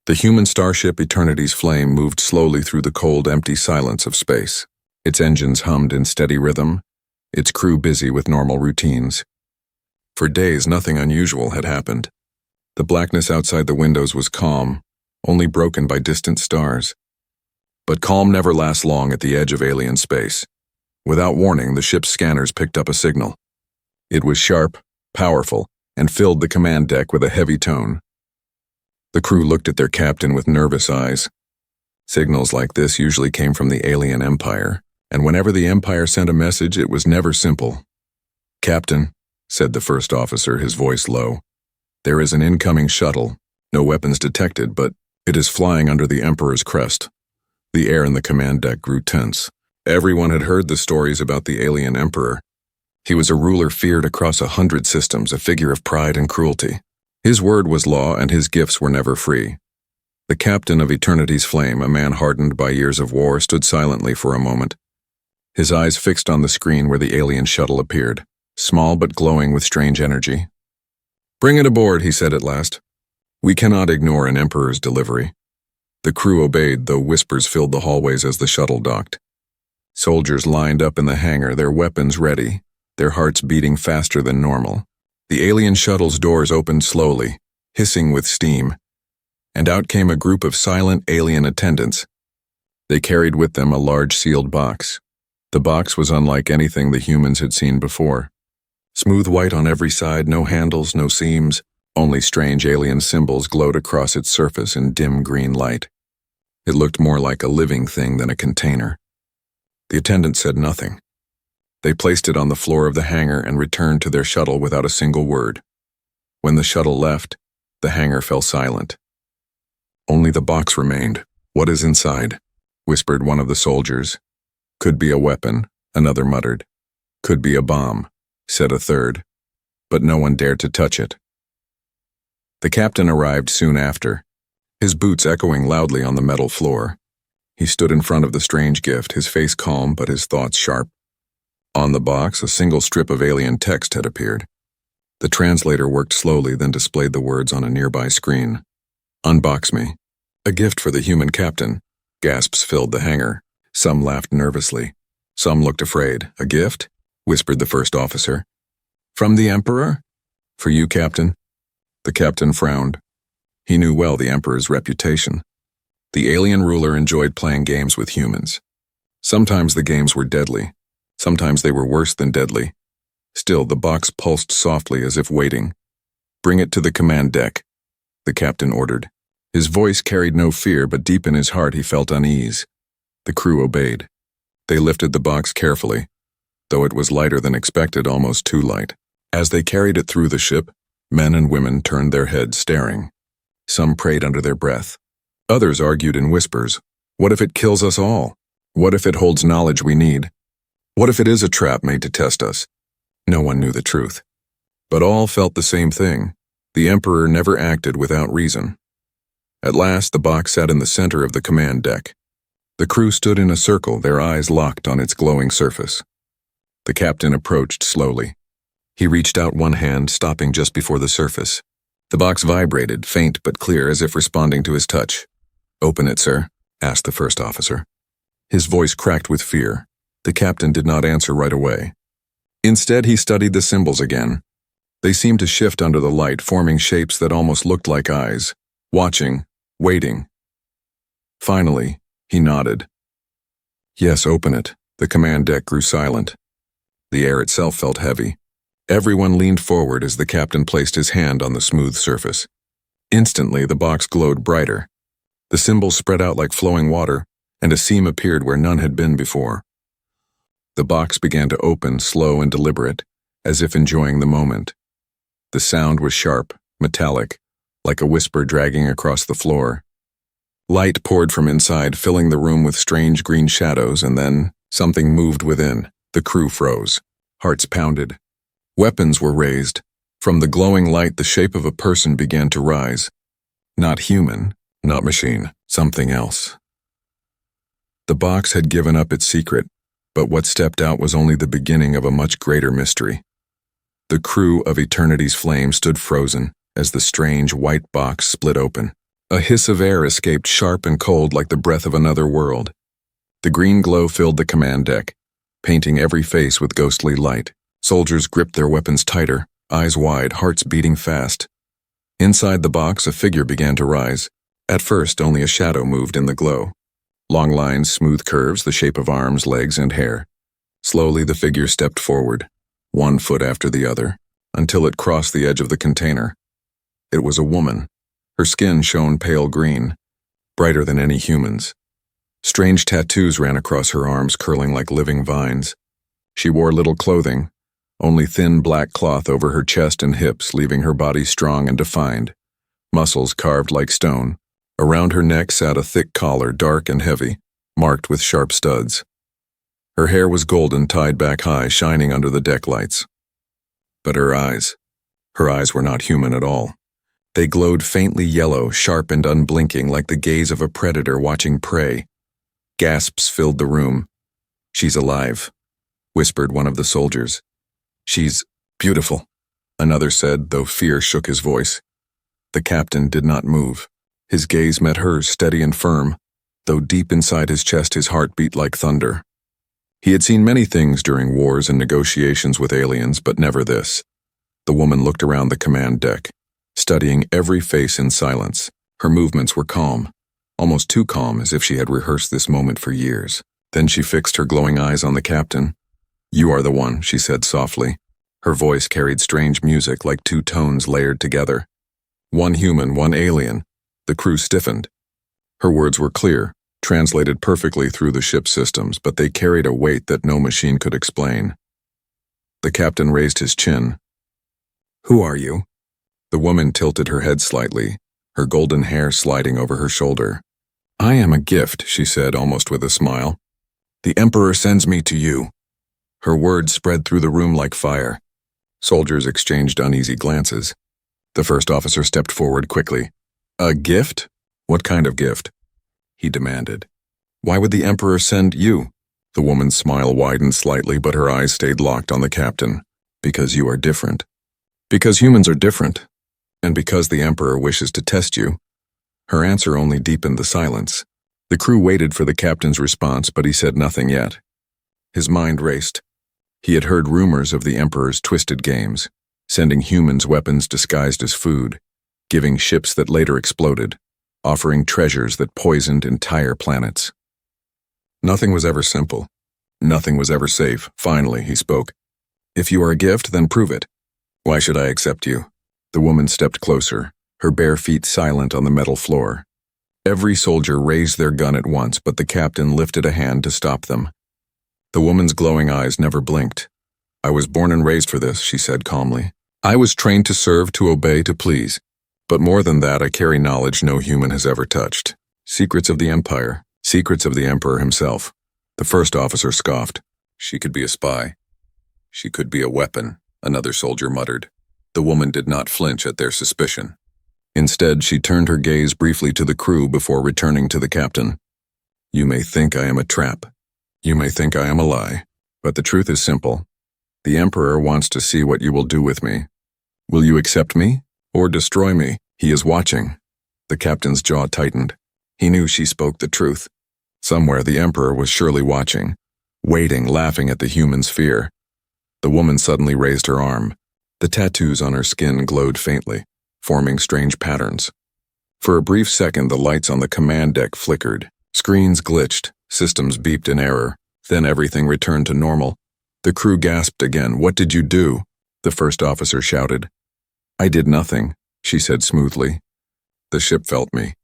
The human starship Eternity's Flame moved slowly through the cold, empty silence of space. Its engines hummed in steady rhythm, its crew busy with normal routines. For days, nothing unusual had happened. The blackness outside the windows was calm, only broken by distant stars. But calm never lasts long at the edge of alien space. Without warning, the ship's scanners picked up a signal. It was sharp, powerful, and filled the command deck with a heavy tone. The crew looked at their captain with nervous eyes. Signals like this usually came from the alien empire, and whenever the empire sent a message, it was never simple. "Captain," said the first officer, his voice low, "there is an incoming shuttle. No weapons detected, but it is flying under the Emperor's crest." The air in the command deck grew tense. Everyone had heard the stories about the alien emperor. He was a ruler feared across 100 systems, a figure of pride and cruelty. His word was law, and his gifts were never free. The captain of Eternity's Flame, a man hardened by years of war, stood silently for a moment, his eyes fixed on the screen where the alien shuttle appeared, small but glowing with strange energy. "Bring it aboard," he said at last. "We cannot ignore an emperor's delivery." The crew obeyed, though whispers filled the hallways as the shuttle docked. Soldiers lined up in the hangar, their weapons ready, their hearts beating faster than normal. The alien shuttle's doors opened slowly, hissing with steam, and out came a group of silent alien attendants. They carried with them a large sealed box. The box was unlike anything the humans had seen before. Smooth white on every side, no handles, no seams, only strange alien symbols glowed across its surface in dim green light. It looked more like a living thing than a container. The attendant said nothing. They placed it on the floor of the hangar and returned to their shuttle without a single word. When the shuttle left, the hangar fell silent. Only the box remained. "What is inside?" whispered one of the soldiers. "Could be a weapon," another muttered. "Could be a bomb," said a third. But no one dared to touch it. The captain arrived soon after, his boots echoing loudly on the metal floor. He stood in front of the strange gift, his face calm but his thoughts sharp. On the box, a single strip of alien text had appeared. The translator worked slowly, then displayed the words on a nearby screen. "Unbox me. A gift for the human captain." Gasps filled the hangar. Some laughed nervously. Some looked afraid. "A gift?" whispered the first officer. "From the Emperor?" "For you, Captain." The captain frowned. He knew well the Emperor's reputation. The alien ruler enjoyed playing games with humans. Sometimes the games were deadly. Sometimes they were worse than deadly. Still, the box pulsed softly as if waiting. "Bring it to the command deck," the captain ordered. His voice carried no fear, but deep in his heart he felt unease. The crew obeyed. They lifted the box carefully, though it was lighter than expected, almost too light. As they carried it through the ship, men and women turned their heads, staring. Some prayed under their breath. Others argued in whispers. What if it kills us all? What if it holds knowledge we need? What if it is a trap made to test us? No one knew the truth. But all felt the same thing. The Emperor never acted without reason. At last, the box sat in the center of the command deck. The crew stood in a circle, their eyes locked on its glowing surface. The captain approached slowly. He reached out one hand, stopping just before the surface. The box vibrated, faint but clear, as if responding to his touch. "Open it, sir," asked the first officer. His voice cracked with fear. The captain did not answer right away. Instead, he studied the symbols again. They seemed to shift under the light, forming shapes that almost looked like eyes, watching, waiting. Finally, he nodded. "Yes, open it." The command deck grew silent. The air itself felt heavy. Everyone leaned forward as the captain placed his hand on the smooth surface. Instantly, the box glowed brighter. The symbols spread out like flowing water, and a seam appeared where none had been before. The box began to open, slow and deliberate, as if enjoying the moment. The sound was sharp, metallic, like a whisper dragging across the floor. Light poured from inside, filling the room with strange green shadows, and then something moved within. The crew froze. Hearts pounded. Weapons were raised. From the glowing light, the shape of a person began to rise. Not human, not machine, something else. The box had given up its secret, but what stepped out was only the beginning of a much greater mystery. The crew of Eternity's Flame stood frozen as the strange white box split open. A hiss of air escaped sharp and cold like the breath of another world. The green glow filled the command deck, painting every face with ghostly light. Soldiers gripped their weapons tighter, eyes wide, hearts beating fast. Inside the box, a figure began to rise. At first, only a shadow moved in the glow. Long lines, smooth curves, the shape of arms, legs, and hair. Slowly, the figure stepped forward, one foot after the other, until it crossed the edge of the container. It was a woman. Her skin shone pale green, brighter than any human's. Strange tattoos ran across her arms, curling like living vines. She wore little clothing, only thin black cloth over her chest and hips, leaving her body strong and defined, muscles carved like stone. Around her neck sat a thick collar, dark and heavy, marked with sharp studs. Her hair was golden, tied back high, shining under the deck lights. But her eyes were not human at all. They glowed faintly yellow, sharp and unblinking, like the gaze of a predator watching prey. Gasps filled the room. "She's alive," whispered one of the soldiers. "She's beautiful," another said, though fear shook his voice. The captain did not move. His gaze met hers, steady and firm, though deep inside his chest his heart beat like thunder. He had seen many things during wars and negotiations with aliens, but never this. The woman looked around the command deck, studying every face in silence. Her movements were calm, almost too calm, as if she had rehearsed this moment for years. Then she fixed her glowing eyes on the captain. "You are the one," she said softly. Her voice carried strange music, like two tones layered together. One human, one alien. The crew stiffened. Her words were clear, translated perfectly through the ship's systems, but they carried a weight that no machine could explain. The captain raised his chin. "Who are you?" The woman tilted her head slightly, her golden hair sliding over her shoulder. "I am a gift," she said, almost with a smile. "The Emperor sends me to you." Her words spread through the room like fire. Soldiers exchanged uneasy glances. The first officer stepped forward quickly. "A gift? What kind of gift?" he demanded. "Why would the Emperor send you?" The woman's smile widened slightly, but her eyes stayed locked on the captain. "Because you are different. Because humans are different. And because the Emperor wishes to test you." Her answer only deepened the silence. The crew waited for the captain's response, but he said nothing yet. His mind raced. He had heard rumors of the Emperor's twisted games, sending humans weapons disguised as food, giving ships that later exploded, offering treasures that poisoned entire planets. Nothing was ever simple. Nothing was ever safe. Finally, he spoke. "If you are a gift, then prove it. Why should I accept you?" The woman stepped closer, her bare feet silent on the metal floor. Every soldier raised their gun at once, but the captain lifted a hand to stop them. The woman's glowing eyes never blinked. "I was born and raised for this," she said calmly. "I was trained to serve, to obey, to please. But more than that, I carry knowledge no human has ever touched. Secrets of the Empire, secrets of the Emperor himself." The first officer scoffed. "She could be a spy. She could be a weapon," another soldier muttered. The woman did not flinch at their suspicion. Instead, she turned her gaze briefly to the crew before returning to the captain. "You may think I am a trap. You may think I am a lie. But the truth is simple. The Emperor wants to see what you will do with me. Will you accept me? Or destroy me? He is watching." The captain's jaw tightened. He knew she spoke the truth. Somewhere the Emperor was surely watching, waiting, laughing at the human's fear. The woman suddenly raised her arm. The tattoos on her skin glowed faintly, forming strange patterns. For a brief second, the lights on the command deck flickered. Screens glitched, systems beeped in error. Then everything returned to normal. The crew gasped again. "What did you do?" The first officer shouted. "I did nothing," she said smoothly. "The ship felt me.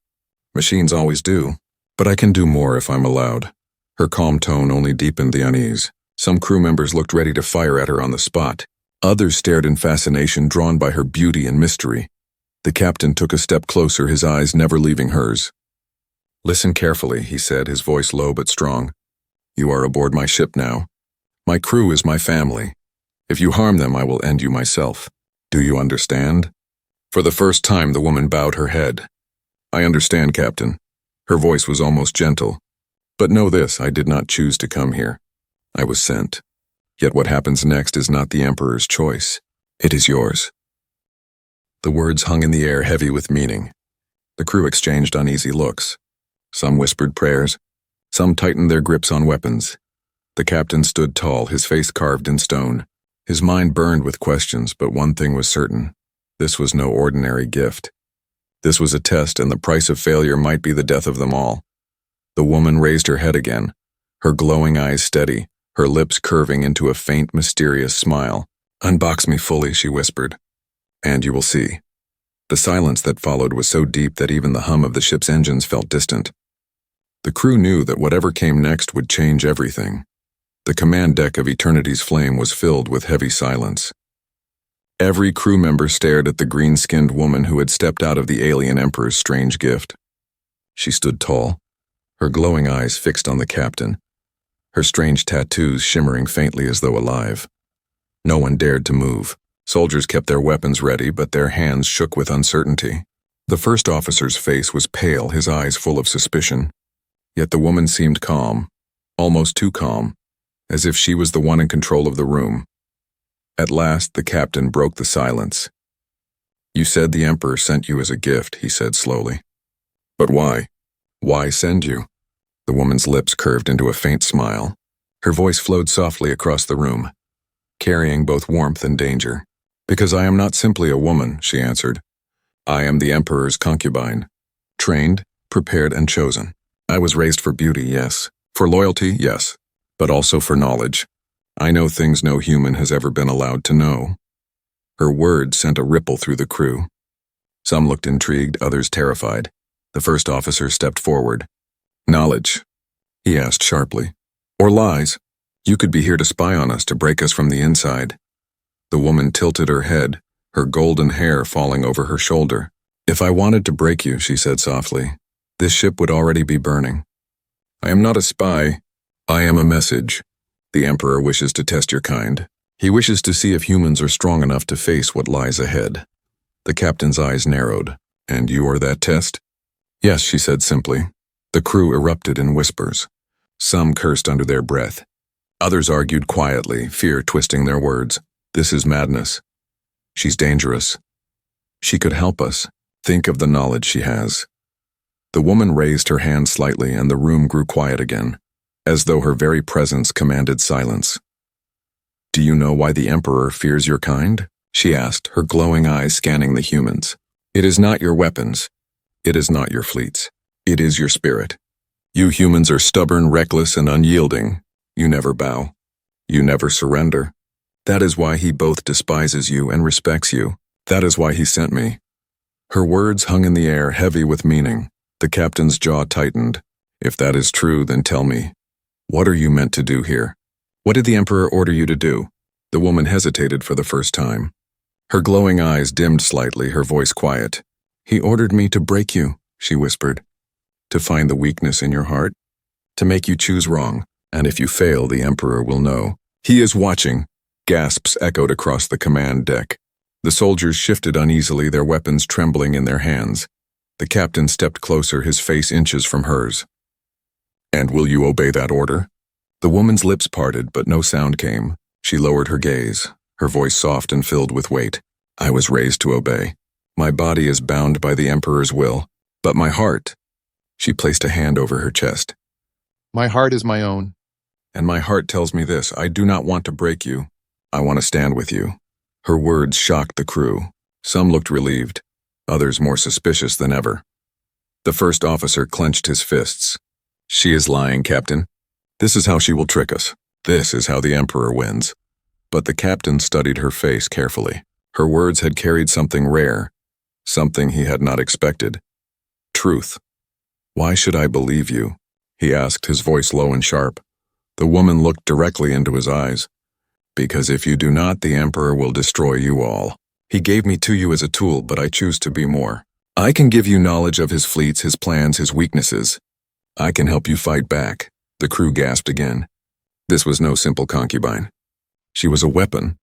Machines always do. But I can do more if I'm allowed." Her calm tone only deepened the unease. Some crew members looked ready to fire at her on the spot. Others stared in fascination, drawn by her beauty and mystery. The captain took a step closer, his eyes never leaving hers. "Listen carefully," he said, his voice low but strong. "You are aboard my ship now. My crew is my family. If you harm them, I will end you myself. Do you understand?" For the first time, the woman bowed her head. "I understand, Captain." Her voice was almost gentle. "But know this, I did not choose to come here. I was sent. Yet what happens next is not the Emperor's choice. It is yours." The words hung in the air, heavy with meaning. The crew exchanged uneasy looks. Some whispered prayers. Some tightened their grips on weapons. The captain stood tall, his face carved in stone. His mind burned with questions, but one thing was certain. This was no ordinary gift. This was a test, and the price of failure might be the death of them all. The woman raised her head again, her glowing eyes steady, her lips curving into a faint, mysterious smile. "Unbox me fully," she whispered, "and you will see." The silence that followed was so deep that even the hum of the ship's engines felt distant. The crew knew that whatever came next would change everything. The command deck of Eternity's Flame was filled with heavy silence. Every crew member stared at the green-skinned woman who had stepped out of the alien emperor's strange gift. She stood tall, her glowing eyes fixed on the captain, her strange tattoos shimmering faintly as though alive. No one dared to move. Soldiers kept their weapons ready, but their hands shook with uncertainty. The first officer's face was pale, his eyes full of suspicion. Yet the woman seemed calm, almost too calm, as if she was the one in control of the room. At last, the captain broke the silence. "You said the Emperor sent you as a gift," he said slowly. "But why? Why send you?" The woman's lips curved into a faint smile. Her voice flowed softly across the room, carrying both warmth and danger. "Because I am not simply a woman," she answered. "I am the Emperor's concubine. Trained, prepared, and chosen. I was raised for beauty, yes. For loyalty, yes. But also for knowledge. I know things no human has ever been allowed to know." Her words sent a ripple through the crew. Some looked intrigued, others terrified. The first officer stepped forward. "Knowledge?" he asked sharply. "Or lies? You could be here to spy on us, to break us from the inside." The woman tilted her head, her golden hair falling over her shoulder. "If I wanted to break you," she said softly, "this ship would already be burning. I am not a spy. I am a message. The Emperor wishes to test your kind. He wishes to see if humans are strong enough to face what lies ahead." The captain's eyes narrowed. "And you are that test?" "Yes," she said simply. The crew erupted in whispers. Some cursed under their breath. Others argued quietly, fear twisting their words. "This is madness. She's dangerous. She could help us. Think of the knowledge she has." The woman raised her hand slightly, and the room grew quiet again, as though her very presence commanded silence. "Do you know why the Emperor fears your kind?" she asked, her glowing eyes scanning the humans. "It is not your weapons. It is not your fleets. It is your spirit. You humans are stubborn, reckless, and unyielding. You never bow. You never surrender. That is why he both despises you and respects you. That is why he sent me." Her words hung in the air, heavy with meaning. The captain's jaw tightened. "If that is true, then tell me, what are you meant to do here? What did the Emperor order you to do?" The woman hesitated for the first time. Her glowing eyes dimmed slightly, her voice quiet. "He ordered me to break you," she whispered. "To find the weakness in your heart? To make you choose wrong. And if you fail, the Emperor will know. He is watching." Gasps echoed across the command deck. The soldiers shifted uneasily, their weapons trembling in their hands. The captain stepped closer, his face inches from hers. "And will you obey that order?" The woman's lips parted, but no sound came. She lowered her gaze, her voice soft and filled with weight. "I was raised to obey. My body is bound by the Emperor's will, but my heart—" She placed a hand over her chest. "My heart is my own. And my heart tells me this: I do not want to break you. I want to stand with you." Her words shocked the crew. Some looked relieved, others more suspicious than ever. The first officer clenched his fists. "She is lying, Captain. This is how she will trick us. This is how the Emperor wins." But the captain studied her face carefully. Her words had carried something rare, something he had not expected. "Truth. Why should I believe you?" he asked, his voice low and sharp. The woman looked directly into his eyes. "Because if you do not, the Emperor will destroy you all. He gave me to you as a tool, but I choose to be more. I can give you knowledge of his fleets, his plans, his weaknesses. I can help you fight back." The crew gasped again. This was no simple concubine. She was a weapon,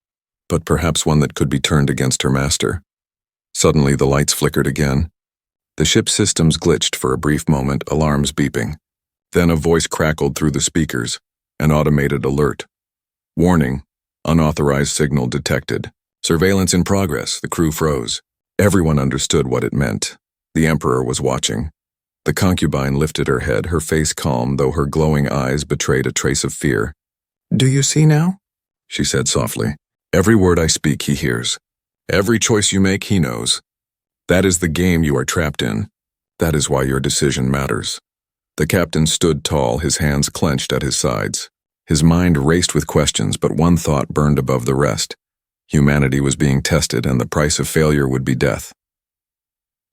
but perhaps one that could be turned against her master. Suddenly the lights flickered again. The ship's systems glitched for a brief moment, alarms beeping. Then a voice crackled through the speakers, an automated alert. "Warning, unauthorized signal detected. Surveillance in progress." The crew froze. Everyone understood what it meant. The Emperor was watching. The concubine lifted her head, her face calm, though her glowing eyes betrayed a trace of fear. "Do you see now?" she said softly. "Every word I speak he hears. Every choice you make he knows. That is the game you are trapped in. That is why your decision matters." The captain stood tall, his hands clenched at his sides. His mind raced with questions, but one thought burned above the rest. Humanity was being tested, and the price of failure would be death.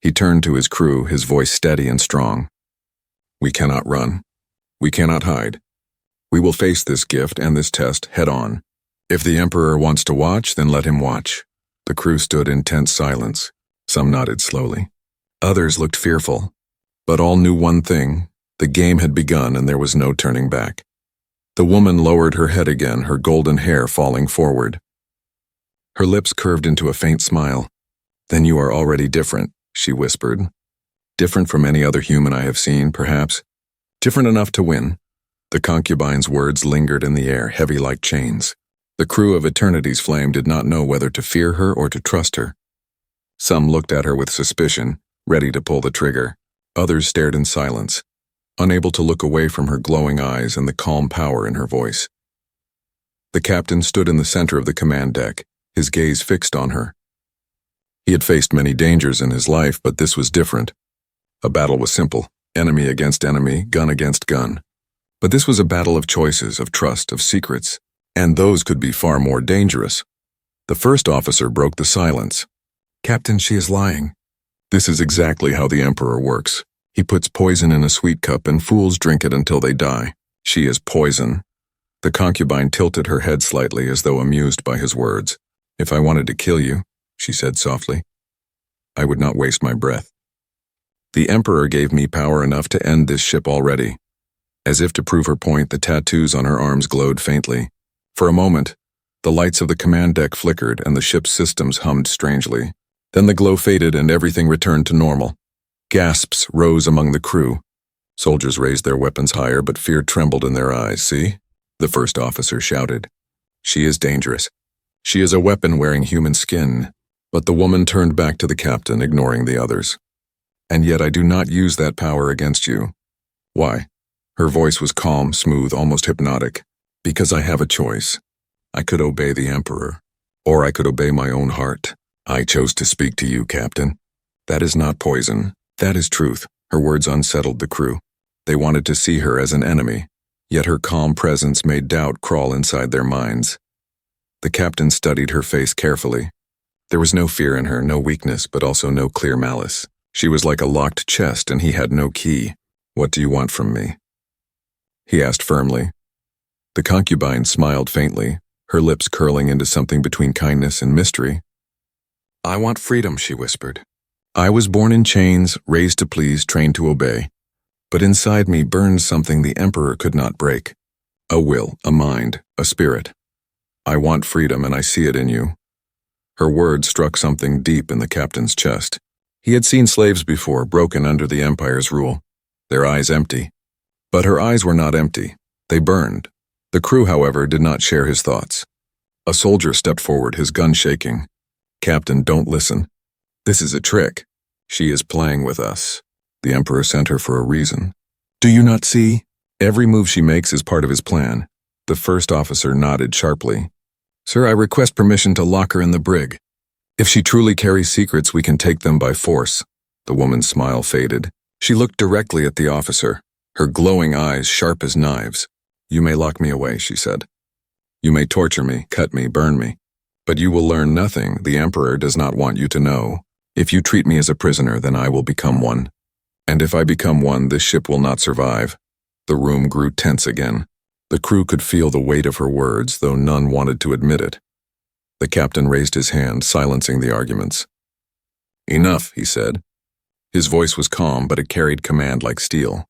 He turned to his crew, his voice steady and strong. "We cannot run. We cannot hide. We will face this gift and this test head on. If the Emperor wants to watch, then let him watch." The crew stood in tense silence. Some nodded slowly. Others looked fearful. But all knew one thing: the game had begun and there was no turning back. The woman lowered her head again, her golden hair falling forward. Her lips curved into a faint smile. "Then you are already different," she whispered. "Different from any other human I have seen, perhaps. Different enough to win." The concubine's words lingered in the air, heavy like chains. The crew of Eternity's Flame did not know whether to fear her or to trust her. Some looked at her with suspicion, ready to pull the trigger. Others stared in silence, unable to look away from her glowing eyes and the calm power in her voice. The captain stood in the center of the command deck, his gaze fixed on her. He had faced many dangers in his life, but this was different. A battle was simple, enemy against enemy, gun against gun. But this was a battle of choices, of trust, of secrets, and those could be far more dangerous. The first officer broke the silence. "Captain, she is lying." This is exactly how the Emperor works. He puts poison in a sweet cup and fools drink it until they die. She is poison. The concubine tilted her head slightly as though amused by his words. "If I wanted to kill you," she said softly, "I would not waste my breath. The Emperor gave me power enough to end this ship already." As if to prove her point, the tattoos on her arms glowed faintly. For a moment, the lights of the command deck flickered and the ship's systems hummed strangely. Then the glow faded and everything returned to normal. Gasps rose among the crew. Soldiers raised their weapons higher, but fear trembled in their eyes. "See?" the first officer shouted. "She is dangerous. She is a weapon wearing human skin." But the woman turned back to the captain, ignoring the others. "And yet I do not use that power against you." "Why?" Her voice was calm, smooth, almost hypnotic. "Because I have a choice. I could obey the Emperor, or I could obey my own heart. I chose to speak to you, Captain. That is not poison. That is truth." Her words unsettled the crew. They wanted to see her as an enemy, yet her calm presence made doubt crawl inside their minds. The captain studied her face carefully. There was no fear in her, no weakness, but also no clear malice. She was like a locked chest, and he had no key. "What do you want from me?" he asked firmly. The concubine smiled faintly, her lips curling into something between kindness and mystery. "I want freedom," she whispered. "I was born in chains, raised to please, trained to obey. But inside me burns something the Emperor could not break. A will, a mind, a spirit. I want freedom, and I see it in you." Her words struck something deep in the captain's chest. He had seen slaves before, broken under the Empire's rule, their eyes empty. But her eyes were not empty. They burned. The crew, however, did not share his thoughts. A soldier stepped forward, his gun shaking. "Captain, don't listen. This is a trick. She is playing with us. The Emperor sent her for a reason. Do you not see? Every move she makes is part of his plan." The first officer nodded sharply. "Sir, I request permission to lock her in the brig. If she truly carries secrets, we can take them by force." The woman's smile faded. She looked directly at the officer, her glowing eyes sharp as knives. "You may lock me away," she said. "You may torture me, cut me, burn me. But you will learn nothing. The Emperor does not want you to know. If you treat me as a prisoner, then I will become one. And if I become one, this ship will not survive." The room grew tense again. The crew could feel the weight of her words, though none wanted to admit it. The captain raised his hand, silencing the arguments. "Enough," he said. His voice was calm, but it carried command like steel.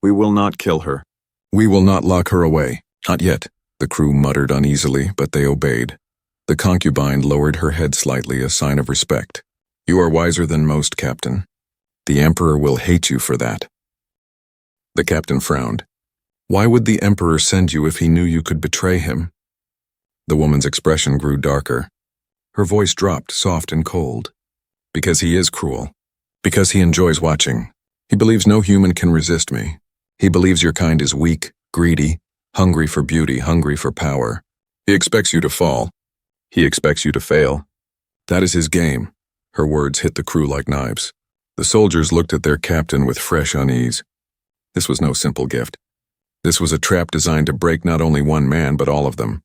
"We will not kill her. We will not lock her away. Not yet." The crew muttered uneasily, but they obeyed. The concubine lowered her head slightly, a sign of respect. "You are wiser than most, Captain. The Emperor will hate you for that." The captain frowned. "Why would the Emperor send you if he knew you could betray him?" The woman's expression grew darker. Her voice dropped, soft and cold. "Because he is cruel. Because he enjoys watching. He believes no human can resist me. He believes your kind is weak, greedy, hungry for beauty, hungry for power. He expects you to fall. He expects you to fail. That is his game. Her words hit the crew like knives. The soldiers looked at their captain with fresh unease. This was no simple gift. This was a trap designed to break not only one man, but all of them.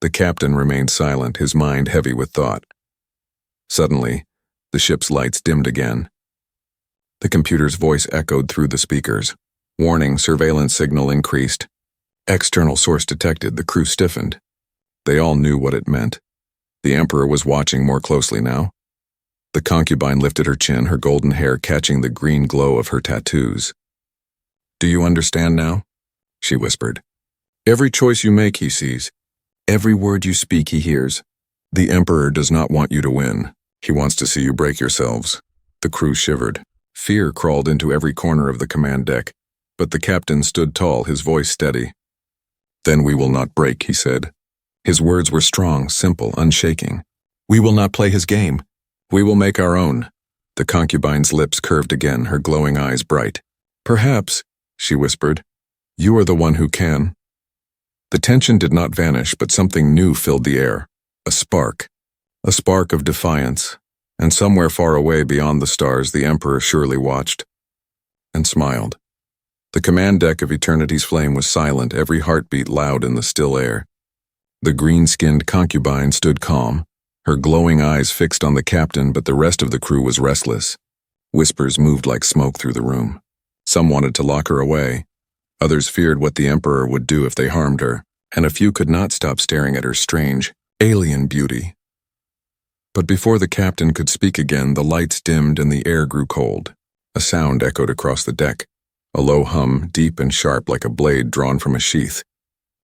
The captain remained silent, his mind heavy with thought. Suddenly, the ship's lights dimmed again. The computer's voice echoed through the speakers. Warning, surveillance signal increased. External source detected, the crew stiffened. They all knew what it meant. The Emperor was watching more closely now. The concubine lifted her chin, her golden hair catching the green glow of her tattoos. "Do you understand now?" she whispered. "Every choice you make, he sees. Every word you speak, he hears. The Emperor does not want you to win. He wants to see you break yourselves." The crew shivered. Fear crawled into every corner of the command deck, but the captain stood tall, his voice steady. "Then we will not break," he said. His words were strong, simple, unshaking. "We will not play his game. We will make our own." The concubine's lips curved again, her glowing eyes bright. "Perhaps," she whispered, "you are the one who can." The tension did not vanish, but something new filled the air. A spark of defiance, and somewhere far away beyond the stars the Emperor surely watched and smiled. The command deck of Eternity's Flame was silent, every heartbeat loud in the still air. The green-skinned concubine stood calm, her glowing eyes fixed on the captain, but the rest of the crew was restless. Whispers moved like smoke through the room. Some wanted to lock her away. Others feared what the Emperor would do if they harmed her, and a few could not stop staring at her strange, alien beauty. But before the captain could speak again, the lights dimmed and the air grew cold. A sound echoed across the deck, a low hum, deep and sharp like a blade drawn from a sheath.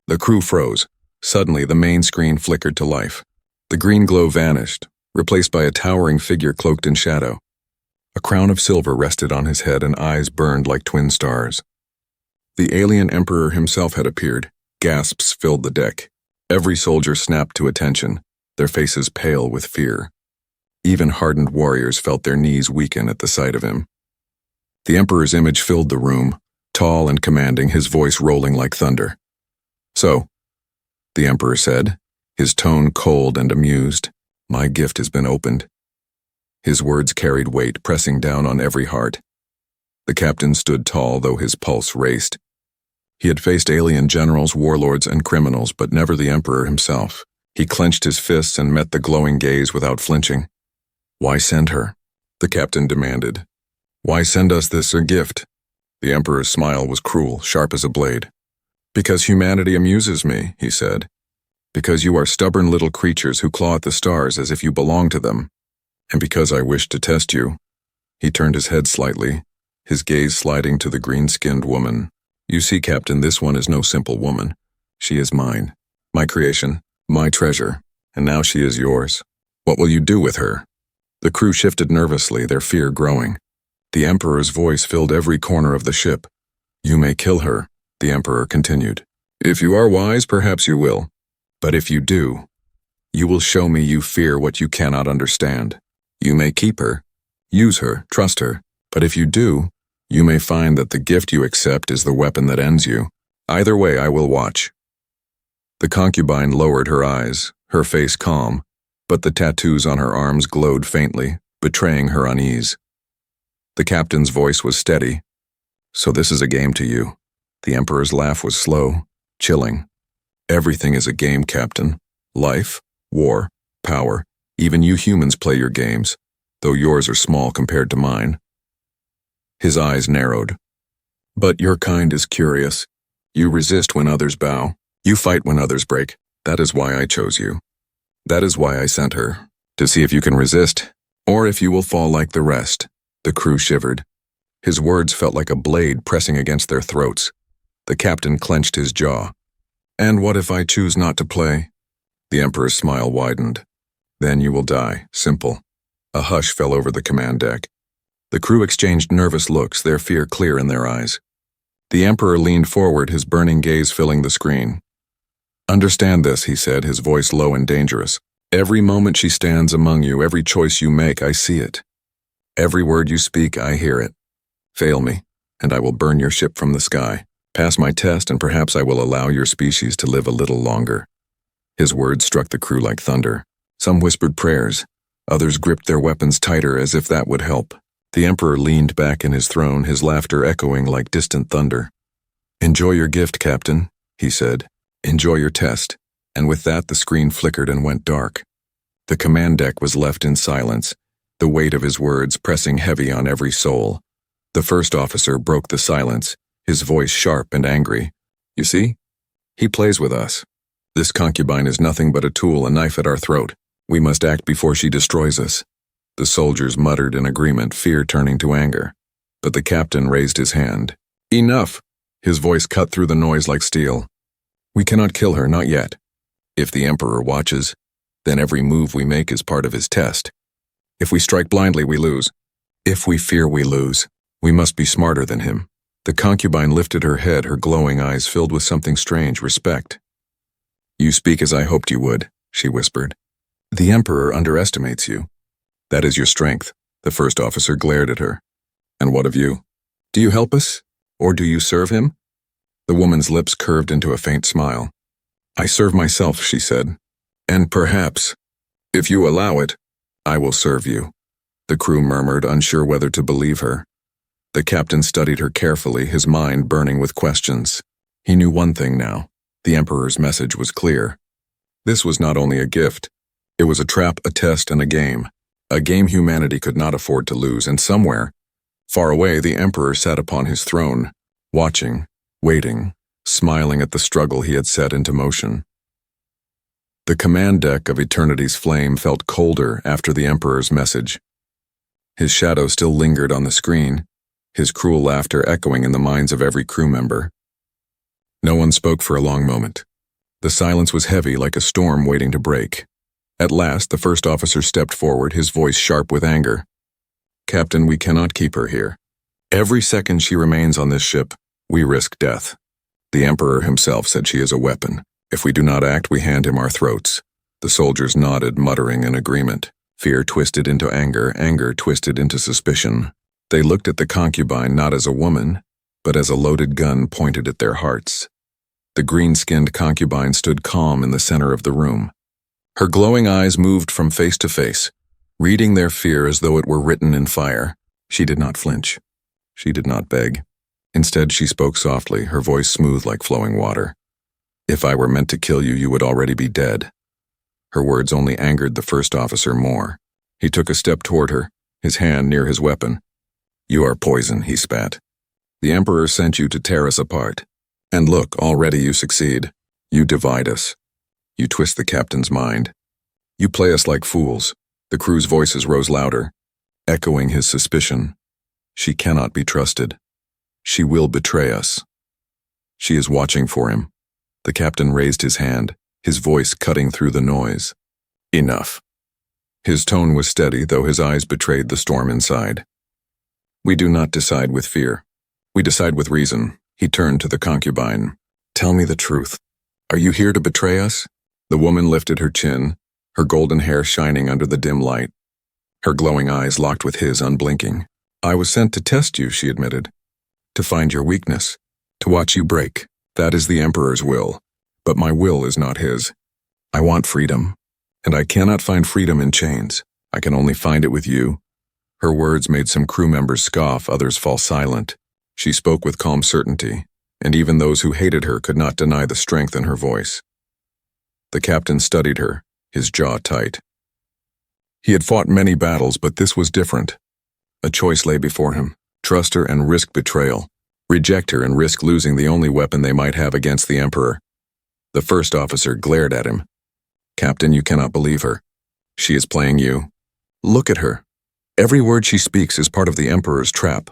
The crew froze. Suddenly, the main screen flickered to life. The green glow vanished, replaced by a towering figure cloaked in shadow. A crown of silver rested on his head and eyes burned like twin stars. The alien Emperor himself had appeared. Gasps filled the deck. Every soldier snapped to attention, their faces pale with fear. Even hardened warriors felt their knees weaken at the sight of him. The Emperor's image filled the room, tall and commanding, his voice rolling like thunder. "So," the Emperor said, his tone cold and amused, "my gift has been opened." His words carried weight, pressing down on every heart. The captain stood tall, though his pulse raced. He had faced alien generals, warlords, and criminals, but never the Emperor himself. He clenched his fists and met the glowing gaze without flinching. "Why send her?" the captain demanded. "Why send us this a gift?" The Emperor's smile was cruel, sharp as a blade. "Because humanity amuses me," he said. "Because you are stubborn little creatures who claw at the stars as if you belong to them. And because I wish to test you." He turned his head slightly, his gaze sliding to the green-skinned woman. "You see, Captain, this one is no simple woman. She is mine, my creation, my treasure, and now she is yours. What will you do with her?" The crew shifted nervously, their fear growing. The Emperor's voice filled every corner of the ship. "You may kill her," the Emperor continued. "If you are wise, perhaps you will. But if you do, you will show me you fear what you cannot understand. You may keep her, use her, trust her, but if you do, you may find that the gift you accept is the weapon that ends you. Either way, I will watch." The concubine lowered her eyes, her face calm, but the tattoos on her arms glowed faintly, betraying her unease. The captain's voice was steady. "So this is a game to you." The Emperor's laugh was slow, chilling. "Everything is a game, Captain. Life, war, power. Even you humans play your games, though yours are small compared to mine." His eyes narrowed. "But your kind is curious. You resist when others bow. You fight when others break. That is why I chose you. That is why I sent her, to see if you can resist, or if you will fall like the rest." The crew shivered. His words felt like a blade pressing against their throats. The captain clenched his jaw. "And what if I choose not to play?" The Emperor's smile widened. "Then you will die. Simple." A hush fell over the command deck. The crew exchanged nervous looks, their fear clear in their eyes. The Emperor leaned forward, his burning gaze filling the screen. "Understand this," he said, his voice low and dangerous. "Every moment she stands among you, every choice you make, I see it. Every word you speak, I hear it. Fail me, and I will burn your ship from the sky. Pass my test, and perhaps I will allow your species to live a little longer." His words struck the crew like thunder. Some whispered prayers. Others gripped their weapons tighter as if that would help. The Emperor leaned back in his throne, his laughter echoing like distant thunder. "Enjoy your gift, Captain," he said. "Enjoy your test." And with that, the screen flickered and went dark. The command deck was left in silence, the weight of his words pressing heavy on every soul. The first officer broke the silence, his voice sharp and angry. "You see? He plays with us. This concubine is nothing but a tool, a knife at our throat. We must act before she destroys us." The soldiers muttered in agreement, fear turning to anger. But the captain raised his hand. "Enough!" His voice cut through the noise like steel. "We cannot kill her, not yet. If the Emperor watches, then every move we make is part of his test. If we strike blindly, we lose. If we fear, we lose. We must be smarter than him." The concubine lifted her head, her glowing eyes filled with something strange, respect. "You speak as I hoped you would," she whispered. "The Emperor underestimates you. That is your strength." The first officer glared at her. "And what of you? Do you help us? Or do you serve him?" The woman's lips curved into a faint smile. "I serve myself," she said. "And perhaps, if you allow it, I will serve you." The crew murmured, unsure whether to believe her. The captain studied her carefully, his mind burning with questions. He knew one thing now. The Emperor's message was clear. This was not only a gift. It was a trap, a test, and a game. A game humanity could not afford to lose, and somewhere, far away, the Emperor sat upon his throne, watching, waiting, smiling at the struggle he had set into motion. The command deck of Eternity's Flame felt colder after the Emperor's message. His shadow still lingered on the screen, his cruel laughter echoing in the minds of every crew member. No one spoke for a long moment. The silence was heavy, like a storm waiting to break. At last, the first officer stepped forward, his voice sharp with anger. "Captain, we cannot keep her here. Every second she remains on this ship, we risk death. The Emperor himself said she is a weapon. If we do not act, we hand him our throats." The soldiers nodded, muttering in agreement. Fear twisted into anger, anger twisted into suspicion. They looked at the concubine not as a woman, but as a loaded gun pointed at their hearts. The green-skinned concubine stood calm in the center of the room. Her glowing eyes moved from face to face, reading their fear as though it were written in fire. She did not flinch. She did not beg. Instead, she spoke softly, her voice smooth like flowing water. "If I were meant to kill you, you would already be dead." Her words only angered the first officer more. He took a step toward her, his hand near his weapon. "You are poison," he spat. "The Emperor sent you to tear us apart. And look, already you succeed. You divide us. You twist the captain's mind. You play us like fools." The crew's voices rose louder, echoing his suspicion. "She cannot be trusted. She will betray us. She is watching for him." The captain raised his hand, his voice cutting through the noise. "Enough." His tone was steady, though his eyes betrayed the storm inside. "We do not decide with fear. We decide with reason." He turned to the concubine. "Tell me the truth. Are you here to betray us?" The woman lifted her chin, her golden hair shining under the dim light. Her glowing eyes locked with his, unblinking. "I was sent to test you," she admitted. "To find your weakness. To watch you break. That is the Emperor's will. But my will is not his. I want freedom. And I cannot find freedom in chains. I can only find it with you." Her words made some crew members scoff, others fall silent. She spoke with calm certainty, and even those who hated her could not deny the strength in her voice. The captain studied her, his jaw tight. He had fought many battles, but this was different. A choice lay before him: trust her and risk betrayal, reject her and risk losing the only weapon they might have against the Emperor. The first officer glared at him. "Captain, you cannot believe her. She is playing you. Look at her. Every word she speaks is part of the Emperor's trap.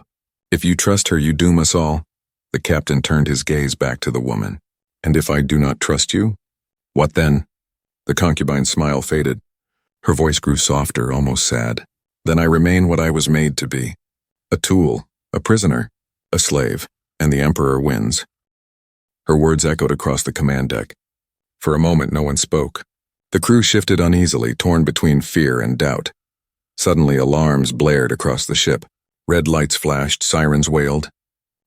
If you trust her, you doom us all." The captain turned his gaze back to the woman. "And if I do not trust you? What then?" The concubine's smile faded. Her voice grew softer, almost sad. "Then I remain what I was made to be. A tool, a prisoner, a slave, and the Emperor wins." Her words echoed across the command deck. For a moment, no one spoke. The crew shifted uneasily, torn between fear and doubt. Suddenly, alarms blared across the ship. Red lights flashed, sirens wailed.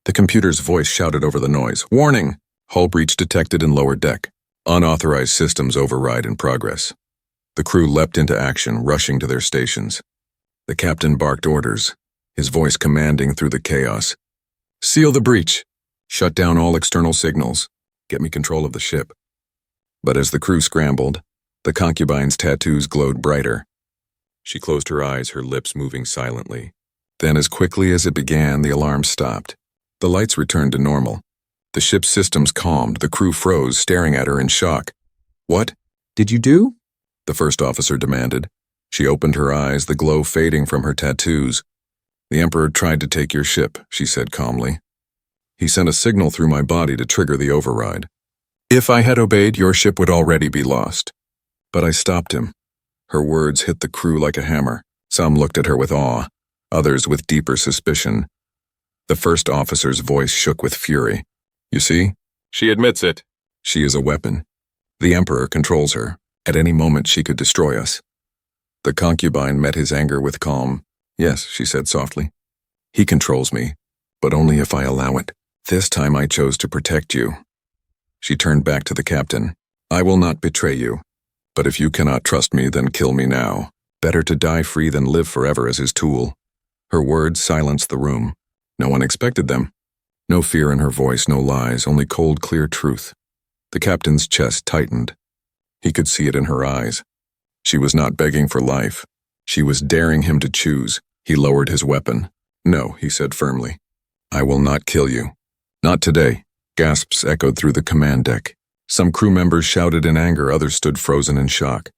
The computer's voice shouted over the noise. Warning! Hull breach detected in lower deck. Unauthorized systems override in progress. The crew leapt into action, rushing to their stations. The captain barked orders, his voice commanding through the chaos. Seal the breach. Shut down all external signals. Get me control of the ship. But as the crew scrambled, the Concubine's tattoos glowed brighter. She closed her eyes, her lips moving silently. Then, as quickly as it began, the alarm stopped. The lights returned to normal. The ship's systems calmed. The crew froze, staring at her in shock. What did you do? The first officer demanded. She opened her eyes, the glow fading from her tattoos. The Emperor tried to take your ship, she said calmly. He sent a signal through my body to trigger the override. If I had obeyed, your ship would already be lost. But I stopped him. Her words hit the crew like a hammer. Some looked at her with awe, others with deeper suspicion. The first officer's voice shook with fury. You see? She admits it. She is a weapon. The Emperor controls her. At any moment she could destroy us. The concubine met his anger with calm. Yes, she said softly. He controls me, but only if I allow it. This time I chose to protect you. She turned back to the captain. I will not betray you. But if you cannot trust me, then kill me now. Better to die free than live forever as his tool. Her words silenced the room. No one expected them. No fear in her voice, no lies, only cold, clear truth. The captain's chest tightened. He could see it in her eyes. She was not begging for life. She was daring him to choose. He lowered his weapon. No, he said firmly. I will not kill you. Not today. Gasps echoed through the command deck. Some crew members shouted in anger, others stood frozen in shock.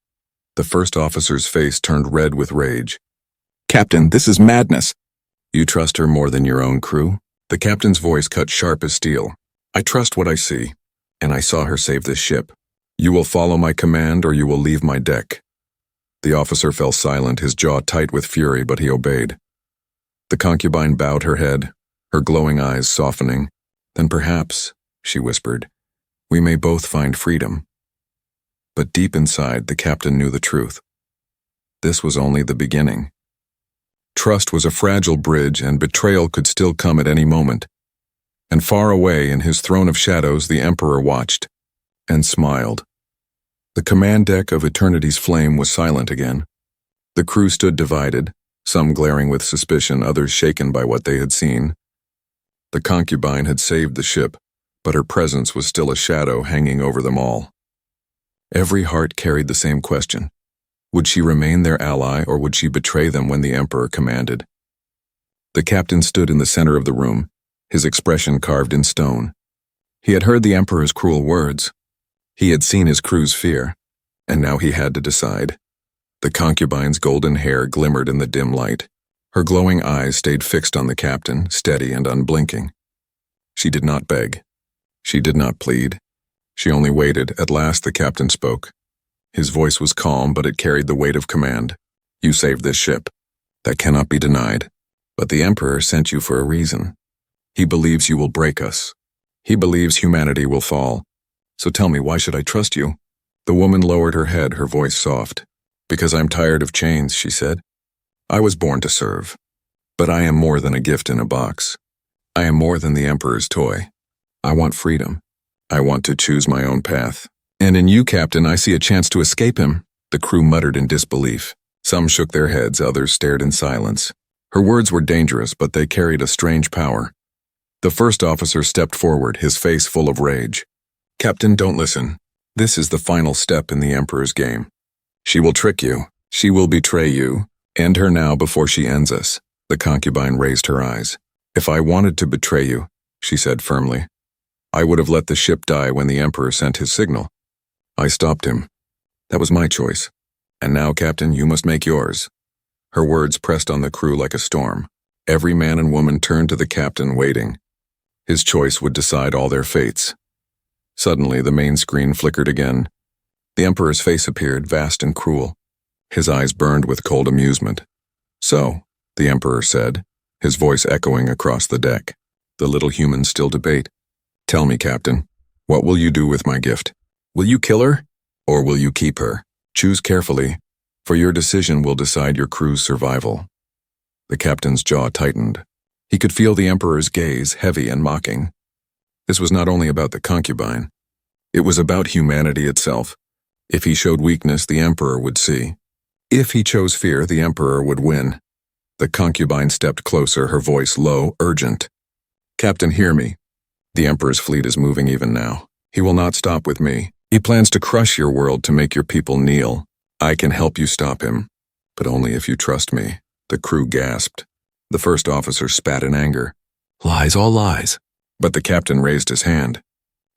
The first officer's face turned red with rage. Captain, this is madness. You trust her more than your own crew? The captain's voice cut sharp as steel. I trust what I see, and I saw her save this ship. You will follow my command or you will leave my deck. The officer fell silent, his jaw tight with fury, but he obeyed. The concubine bowed her head, her glowing eyes softening. Then perhaps, she whispered, we may both find freedom. But deep inside, the captain knew the truth. This was only the beginning. Trust was a fragile bridge, and betrayal could still come at any moment. And far away, in his throne of shadows, the Emperor watched and smiled. The command deck of Eternity's Flame was silent again. The crew stood divided, some glaring with suspicion, others shaken by what they had seen. The concubine had saved the ship, but her presence was still a shadow hanging over them all. Every heart carried the same question. Would she remain their ally, or would she betray them when the Emperor commanded? The captain stood in the center of the room, his expression carved in stone. He had heard the Emperor's cruel words. He had seen his crew's fear, and now he had to decide. The concubine's golden hair glimmered in the dim light. Her glowing eyes stayed fixed on the captain, steady and unblinking. She did not beg. She did not plead. She only waited. At last the captain spoke. His voice was calm, but it carried the weight of command. You saved this ship. That cannot be denied. But the Emperor sent you for a reason. He believes you will break us. He believes humanity will fall. So tell me, why should I trust you? The woman lowered her head, her voice soft. Because I'm tired of chains, she said. I was born to serve. But I am more than a gift in a box. I am more than the Emperor's toy. I want freedom. I want to choose my own path. And in you, Captain, I see a chance to escape him. The crew muttered in disbelief. Some shook their heads, others stared in silence. Her words were dangerous, but they carried a strange power. The first officer stepped forward, his face full of rage. Captain, don't listen. This is the final step in the Emperor's game. She will trick you. She will betray you. End her now before she ends us. The concubine raised her eyes. If I wanted to betray you, she said firmly, I would have let the ship die when the Emperor sent his signal. I stopped him. That was my choice. And now, Captain, you must make yours. Her words pressed on the crew like a storm. Every man and woman turned to the captain, waiting. His choice would decide all their fates. Suddenly, the main screen flickered again. The Emperor's face appeared, vast and cruel. His eyes burned with cold amusement. So, the Emperor said, his voice echoing across the deck. The little humans still debate. Tell me, Captain, what will you do with my gift? Will you kill her, or will you keep her? Choose carefully. For your decision will decide your crew's survival." The captain's jaw tightened. He could feel the Emperor's gaze, heavy and mocking. This was not only about the concubine. It was about humanity itself. If he showed weakness, the Emperor would see. If he chose fear, the Emperor would win. The concubine stepped closer, her voice low, urgent. "Captain, hear me. The Emperor's fleet is moving even now. He will not stop with me. He plans to crush your world to make your people kneel. I can help you stop him, but only if you trust me." The crew gasped. The first officer spat in anger. "Lies, all lies." But the captain raised his hand.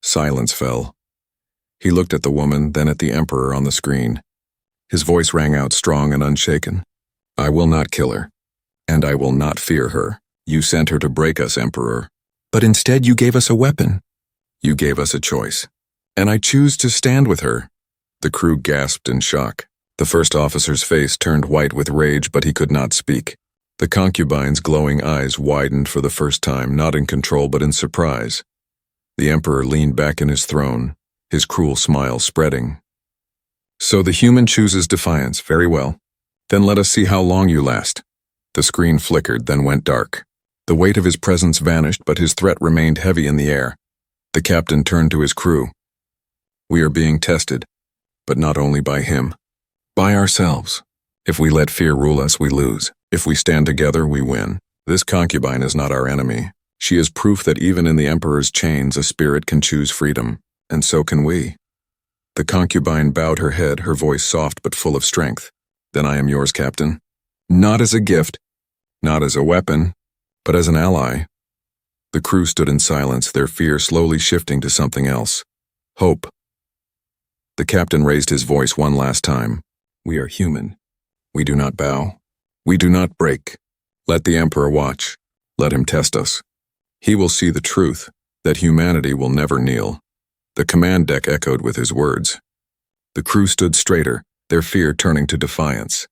Silence fell. He looked at the woman, then at the Emperor on the screen. His voice rang out strong and unshaken. "I will not kill her, and I will not fear her. You sent her to break us, Emperor. But instead you gave us a weapon. You gave us a choice, and I choose to stand with her." The crew gasped in shock. The first officer's face turned white with rage, but he could not speak. The concubine's glowing eyes widened for the first time, not in control but in surprise. The Emperor leaned back in his throne, his cruel smile spreading. "So the human chooses defiance, very well. Then let us see how long you last." The screen flickered, then went dark. The weight of his presence vanished, but his threat remained heavy in the air. The captain turned to his crew. "We are being tested, but not only by him. By ourselves. If we let fear rule us, we lose. If we stand together, we win. This concubine is not our enemy. She is proof that even in the Emperor's chains, a spirit can choose freedom, and so can we." The concubine bowed her head, her voice soft but full of strength. "Then I am yours, Captain. Not as a gift, not as a weapon, but as an ally." The crew stood in silence, their fear slowly shifting to something else. Hope. The captain raised his voice one last time. "We are human. We do not bow. We do not break. Let the Emperor watch. Let him test us. He will see the truth, that humanity will never kneel." The command deck echoed with his words. The crew stood straighter, their fear turning to defiance.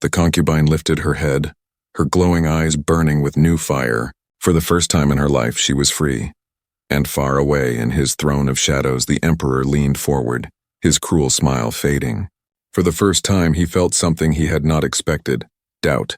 The concubine lifted her head, her glowing eyes burning with new fire. For the first time in her life, she was free. And far away in his throne of shadows, the Emperor leaned forward, his cruel smile fading. For the first time, he felt something he had not expected: doubt.